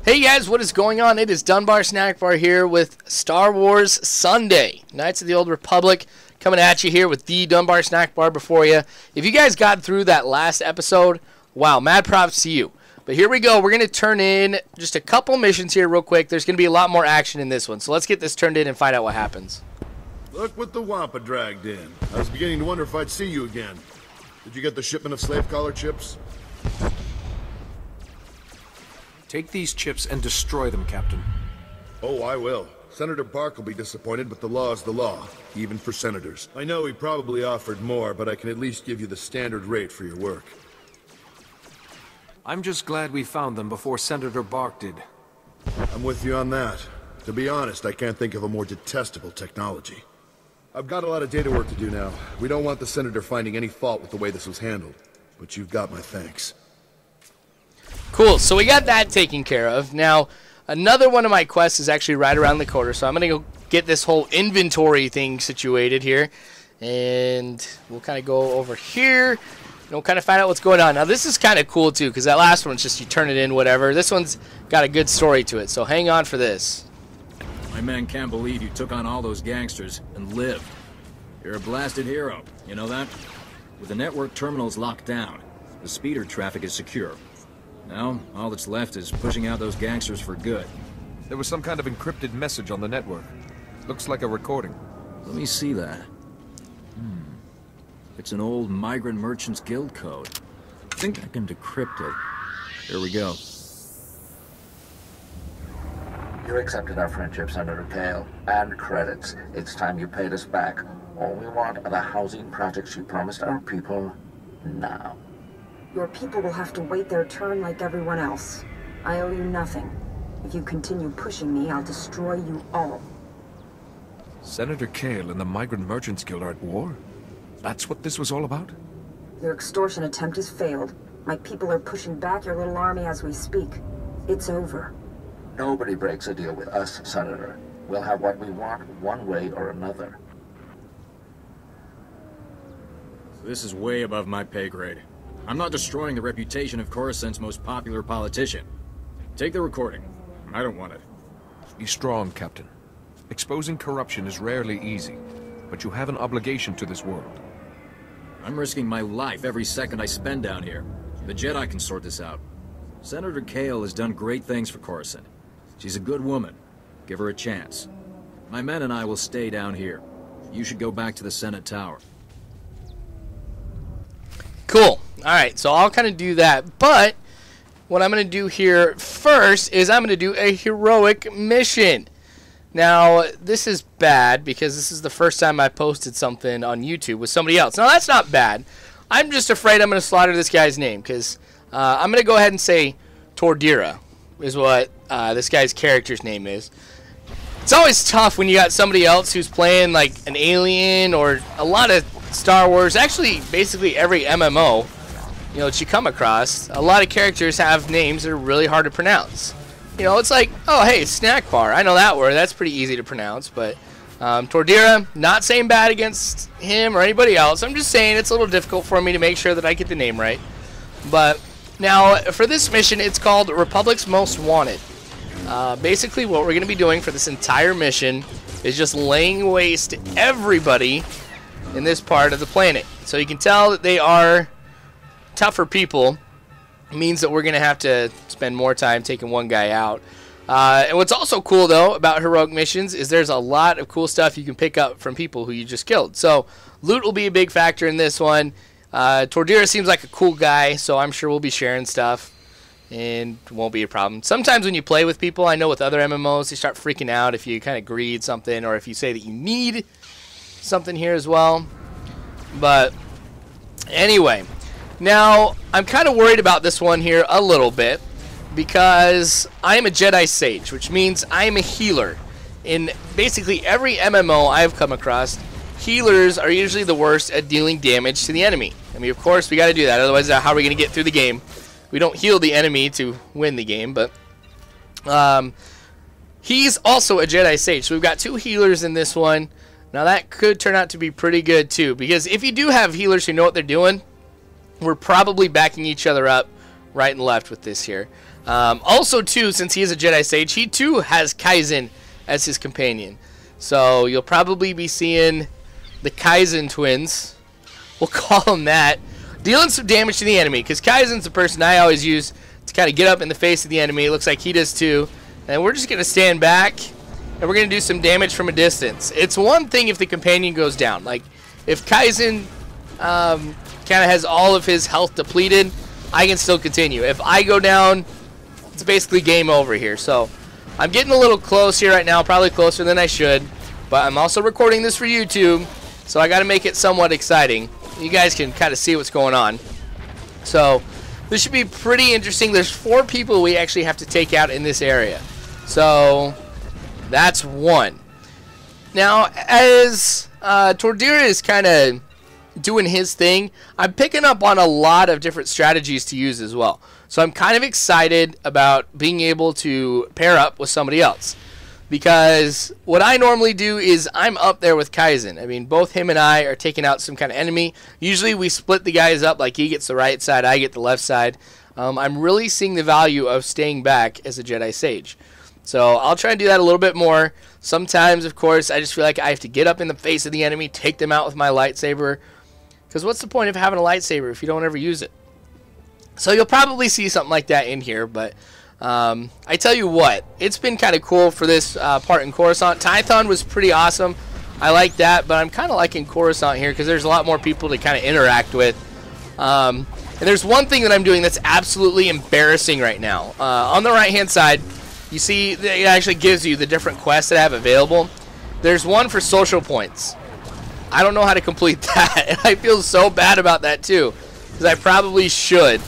Hey guys, what is going on? It is Dunbar Snackbar here with Star Wars Sunday, Knights of the Old Republic, coming at you here with the Dunbar Snackbar before you. If you guys got through that last episode, wow, mad props to you. But here we go. We're going to turn in just a couple missions here real quick. There's going to be a lot more action in this one, so let's get this turned in and find out what happens. Look what the Wampa dragged in. I was beginning to wonder if I'd see you again. Did you get the shipment of slave collar chips? Take these chips and destroy them, Captain. Oh, I will. Senator Bark will be disappointed, but the law is the law, even for senators. I know he probably offered more, but I can at least give you the standard rate for your work. I'm just glad we found them before Senator Bark did. I'm with you on that. To be honest, I can't think of a more detestable technology. I've got a lot of data work to do now. We don't want the Senator finding any fault with the way this was handled, but you've got my thanks. Cool, so we got that taken care of. Now, another one of my quests is actually right around the corner, so I'm going to go get this whole inventory thing situated here. And we'll kind of go over here, and we'll kind of find out what's going on. Now, this is kind of cool, too, because that last one's just you turn it in, whatever. This one's got a good story to it, so hang on for this. My men can't believe you took on all those gangsters and lived. You're a blasted hero, you know that? With the network terminals locked down, the speeder traffic is secure. Now, all that's left is pushing out those gangsters for good. There was some kind of encrypted message on the network. Looks like a recording. Let me see that. It's an old Migrant Merchants Guild code. I think I can decrypt it. Here we go. You accepted our friendship, Senator Kale, and credits. It's time you paid us back. All we want are the housing projects you promised our people now. Your people will have to wait their turn like everyone else. I owe you nothing. If you continue pushing me, I'll destroy you all. Senator Kale and the Migrant Merchants Guild are at war? That's what this was all about? Your extortion attempt has failed. My people are pushing back your little army as we speak. It's over. Nobody breaks a deal with us, Senator. We'll have what we want one way or another. This is way above my pay grade. I'm not destroying the reputation of Couresant's most popular politician. Take the recording. I don't want it. Be strong, Captain. Exposing corruption is rarely easy, but you have an obligation to this world. I'm risking my life every second I spend down here. The Jedi can sort this out. Senator Kale has done great things for Couresant. She's a good woman. Give her a chance. My men and I will stay down here. You should go back to the Senate Tower. Cool. Alright, so I'll kind of do that, but what I'm going to do here first is I'm going to do a heroic mission. Now, this is bad because this is the first time I posted something on YouTube with somebody else. Now, that's not bad. I'm just afraid I'm going to slaughter this guy's name because I'm going to go ahead and say Tordira is what this guy's character's name is. It's always tough when you got somebody else who's playing like an alien or a lot of Star Wars. Actually, basically every MMO that you come across, a lot of characters have names that are really hard to pronounce. It's like, oh, hey, Snackbar. I know that word. That's pretty easy to pronounce. But Tordira, not saying bad against him or anybody else. I'm just saying it's a little difficult for me to make sure that I get the name right. But now, for this mission, it's called Republic's Most Wanted. Basically, what we're going to be doing for this entire mission is just laying waste to everybody in this part of the planet. So you can tell that they are tougher people. It means that we're going to have to spend more time taking one guy out. And what's also cool, though, about heroic missions is there's a lot of cool stuff you can pick up from people who you just killed. So loot will be a big factor in this one. Tordira seems like a cool guy, so I'm sure we'll be sharing stuff, and it won't be a problem. Sometimes when you play with people, I know with other MMOs, they start freaking out if you kind of greed something or if you say that you need something here as well. But anyway, now I'm kind of worried about this one here a little bit because I am a Jedi Sage, which means I am a healer. In basically every MMO I've come across, healers are usually the worst at dealing damage to the enemy. I mean, of course, we got to do that. Otherwise, how are we going to get through the game? We don't heal the enemy to win the game, but he's also a Jedi Sage. So we've got two healers in this one. Now, that could turn out to be pretty good, too, because if you do have healers who know what they're doing, we're probably backing each other up right and left with this here. Also, too, since he is a Jedi Sage, he too has Kaizen as his companion. So you'll probably be seeing the Kaizen twins. We'll call them that. Dealing some damage to the enemy, because Kaizen's the person I always use to kind of get up in the face of the enemy. It looks like he does too. And we're just going to stand back, and we're going to do some damage from a distance. It's one thing if the companion goes down. Like, if Kaizen kind of has all of his health depleted, I can still continue. If I go down, it's basically game over here. So I'm getting a little close here right now, probably closer than I should. But I'm also recording this for YouTube, so I got to make it somewhat exciting. You guys can kind of see what's going on. So this should be pretty interesting. There's 4 people we actually have to take out in this area. So that's 1. Now, as Tordira is kind of doing his thing, I'm picking up on a lot of different strategies to use as well. So I'm kind of excited about being able to pair up with somebody else. Because what I normally do is I'm up there with Kaizen. I mean, both him and I are taking out some kind of enemy. Usually we split the guys up, like he gets the right side, I get the left side. I'm really seeing the value of staying back as a Jedi Sage. So I'll try and do that a little bit more. Sometimes, of course, I just feel like I have to get up in the face of the enemy, take them out with my lightsaber. Because what's the point of having a lightsaber if you don't ever use it? So you'll probably see something like that in here, but I tell you what, it's been kind of cool for this part in Coruscant. Tython was pretty awesome. I like that, but I'm kind of liking Coruscant here because there's a lot more people to kind of interact with. And there's one thing that I'm doing that's absolutely embarrassing right now. On the right-hand side, you see it actually gives you the different quests that I have available. There's one for social points. I don't know how to complete that, and I feel so bad about that too, because I probably should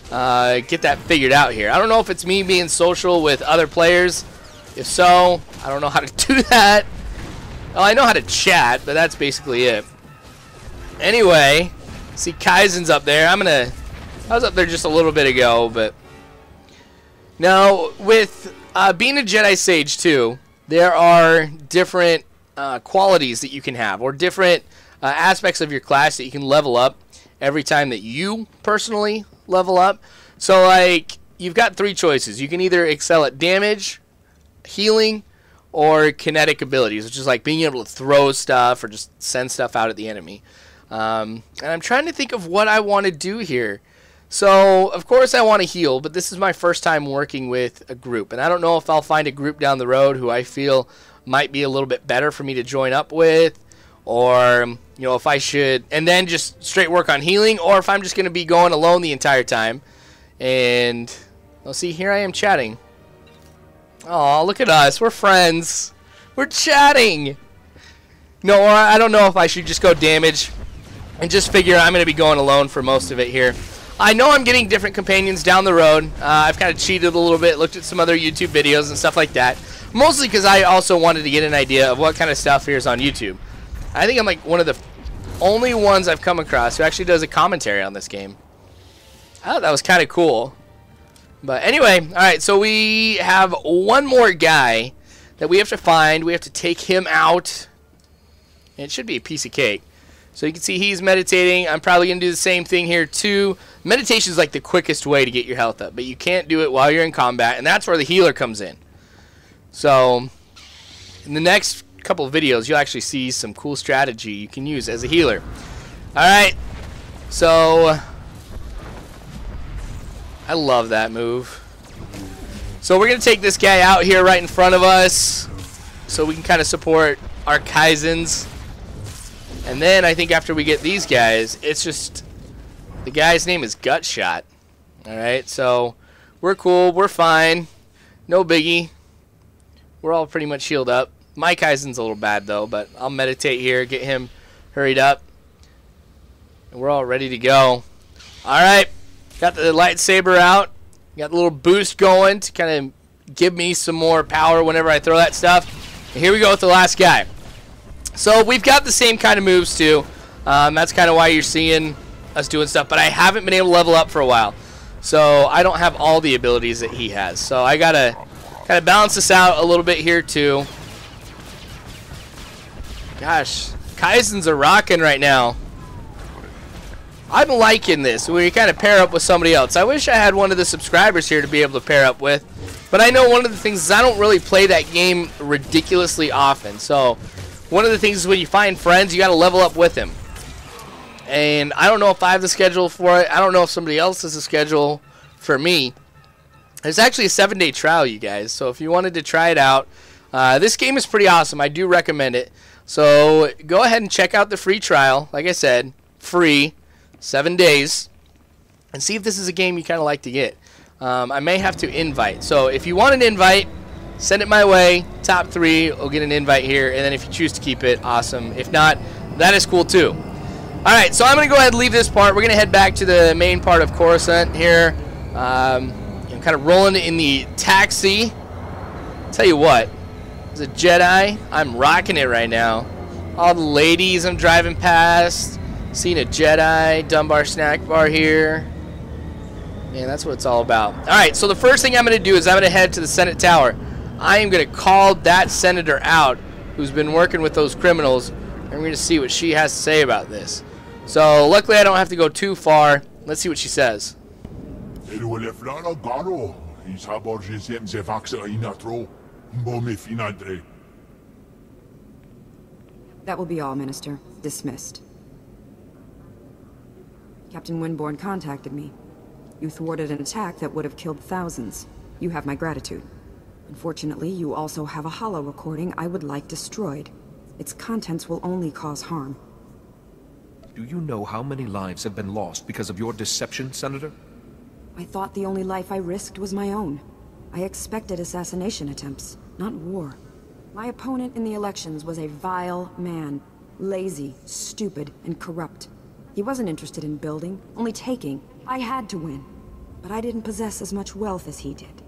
get that figured out here. I don't know if it's me being social with other players. If so, I don't know how to do that. Well, I know how to chat, but that's basically it. Anyway, see Kaizen's up there. I was up there just a little bit ago, but now with being a Jedi Sage too, there are different qualities that you can have, or different aspects of your class that you can level up every time that you personally level up. So like, you've got 3 choices. You can either excel at damage, healing, or kinetic abilities, which is like being able to throw stuff or just send stuff out at the enemy. And I'm trying to think of what I want to do here. So of course I want to heal, but this is my first time working with a group, and I don't know if I'll find a group down the road who I feel might be a little bit better for me to join up with, or you know, if I should and then just straight work on healing, or if I'm just going to be going alone the entire time. And well, see, here I am chatting. Oh, look at us, we're friends, we're chatting. No, or I don't know if I should just go damage and just figure I'm going to be going alone for most of it here. I know I'm getting different companions down the road. I've kind of cheated a little bit, looked at some other YouTube videos and stuff like that. Mostly because I also wanted to get an idea of what kind of stuff here is on YouTube. I think I'm like one of the only ones I've come across who actually does a commentary on this game. I thought that was kind of cool. But anyway, alright, so we have one more guy that we have to find. We have to take him out. And it should be a piece of cake. So you can see he's meditating. I'm probably going to do the same thing here too. Meditation is like the quickest way to get your health up, but you can't do it while you're in combat, and that's where the healer comes in. So in the next couple of videos, you'll actually see some cool strategy you can use as a healer. Alright, so I love that move. So we're going to take this guy out here right in front of us so we can kind of support our Kaizens. And then I think after we get these guys, it's just, the guy's name is Gutshot. Alright, so we're cool, we're fine, no biggie. We're all pretty much healed up. My Kaizen's a little bad though, but I'll meditate here, get him hurried up. And we're all ready to go. Alright, got the lightsaber out. Got a little boost going to kind of give me some more power whenever I throw that stuff. And here we go with the last guy. So we've got the same kind of moves too. That's kind of why you're seeing us doing stuff. But I haven't been able to level up for a while. So I don't have all the abilities that he has. So I got to kind of balance this out a little bit here too. Gosh, Kaizens are rocking right now. I'm liking this, where you kind of pair up with somebody else. I wish I had one of the subscribers here to be able to pair up with. But I know one of the things is I don't really play that game ridiculously often. So one of the things is when you find friends, you got to level up with them. And I don't know if I have the schedule for it. I don't know if somebody else has the schedule for me. It's actually a 7-day trial, you guys. So if you wanted to try it out, this game is pretty awesome. I do recommend it. So go ahead and check out the free trial. Like I said, free, 7 days. And see if this is a game you kind of like to get. I may have to invite. So if you want an invite, send it my way. Top 3 will get an invite here. And then if you choose to keep it, awesome. If not, that is cool too. Alright, so I'm going to go ahead and leave this part. We're going to head back to the main part of Coruscant here. I'm kind of rolling in the taxi. Tell you what, as a Jedi, I'm rocking it right now. All the ladies I'm driving past. Seeing a Jedi, Dunbar Snackbar here. Man, that's what it's all about. Alright, so the first thing I'm going to do is I'm going to head to the Senate Tower. I am going to call that senator out who's been working with those criminals. And we're going to see what she has to say about this. So, luckily I don't have to go too far. Let's see what she says. That will be all, Minister. Dismissed. Captain Winborn contacted me. You thwarted an attack that would have killed thousands. You have my gratitude. Unfortunately, you also have a holo recording I would like destroyed. Its contents will only cause harm. Do you know how many lives have been lost because of your deception, Senator? I thought the only life I risked was my own. I expected assassination attempts, not war. My opponent in the elections was a vile man. Lazy, stupid, and corrupt. He wasn't interested in building, only taking. I had to win. But I didn't possess as much wealth as he did.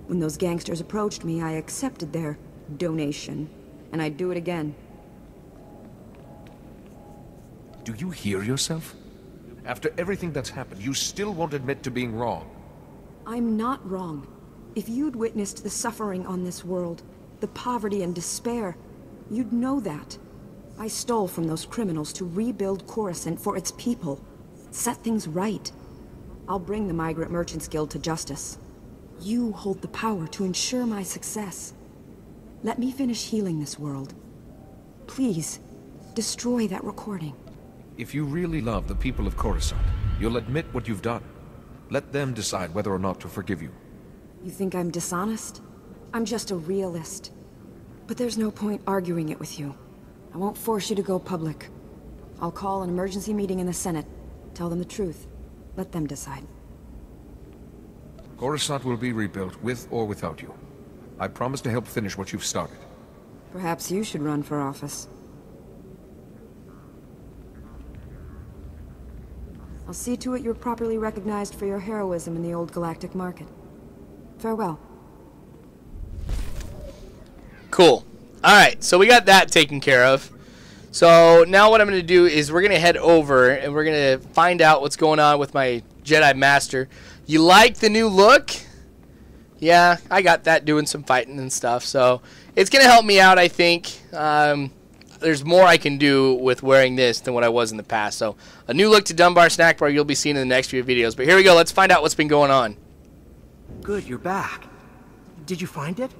When those gangsters approached me, I accepted their donation. And I'd do it again. Do you hear yourself? After everything that's happened, you still won't admit to being wrong. I'm not wrong. If you'd witnessed the suffering on this world, the poverty and despair, you'd know that. I stole from those criminals to rebuild Couresant for its people. Set things right. I'll bring the Migrant Merchants Guild to justice. You hold the power to ensure my success. Let me finish healing this world. Please, destroy that recording. If you really love the people of Coruscant, you'll admit what you've done. Let them decide whether or not to forgive you. You think I'm dishonest? I'm just a realist. But there's no point arguing it with you. I won't force you to go public. I'll call an emergency meeting in the Senate. Tell them the truth. Let them decide. Coruscant will be rebuilt with or without you. I promise to help finish what you've started. Perhaps you should run for office. I'll see to it you're properly recognized for your heroism in the old galactic market. Farewell. Cool. Alright, so we got that taken care of. So now what I'm going to do is we're going to head over and we're going to find out what's going on with my Jedi Master. You like the new look? Yeah, I got that doing some fighting and stuff. So it's going to help me out, I think. There's more I can do with wearing this than what I was in the past. So a new look to Dunbar Snackbar you'll be seeing in the next few videos. But here we go. Let's find out what's been going on. Good, you're back. Did you find it?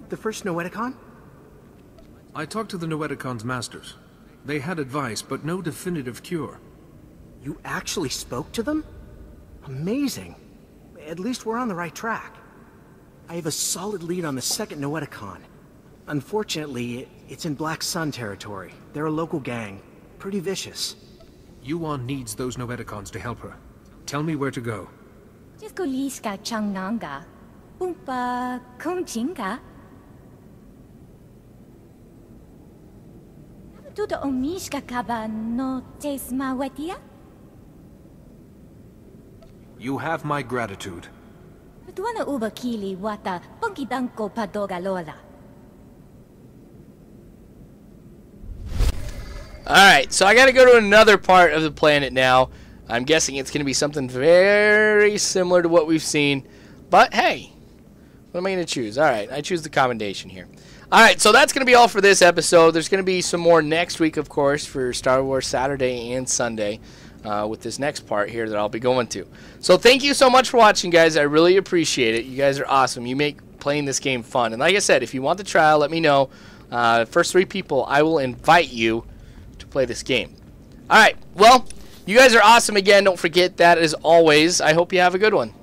The first Noeticon? I talked to the Noeticon's masters. They had advice, but no definitive cure. You actually spoke to them? Amazing. At least we're on the right track. I have a solid lead on the second Noeticon. Unfortunately, it's in Black Sun territory. They're a local gang. Pretty vicious. Yuan needs those Noeticons to help her. Tell me where to go. Jiskuliska changnanga. Umpa konchinga. Tudo omishka kaba no tesma wetia? You have my gratitude. Tuana uba kili wata pongkidanko padoga lola. Alright, so I got to go to another part of the planet now. I'm guessing it's going to be something very similar to what we've seen. But, hey, what am I going to choose? Alright, I choose the commendation here. Alright, so that's going to be all for this episode. There's going to be some more next week, of course, for Star Wars Saturday and Sunday. with this next part here that I'll be going to. So thank you so much for watching, guys. I really appreciate it. You guys are awesome. You make playing this game fun. And like I said, if you want the trial, let me know. First 3 people, I will invite you to play this game. All right. Well, you guys are awesome again. Don't forget that as always. I hope you have a good one.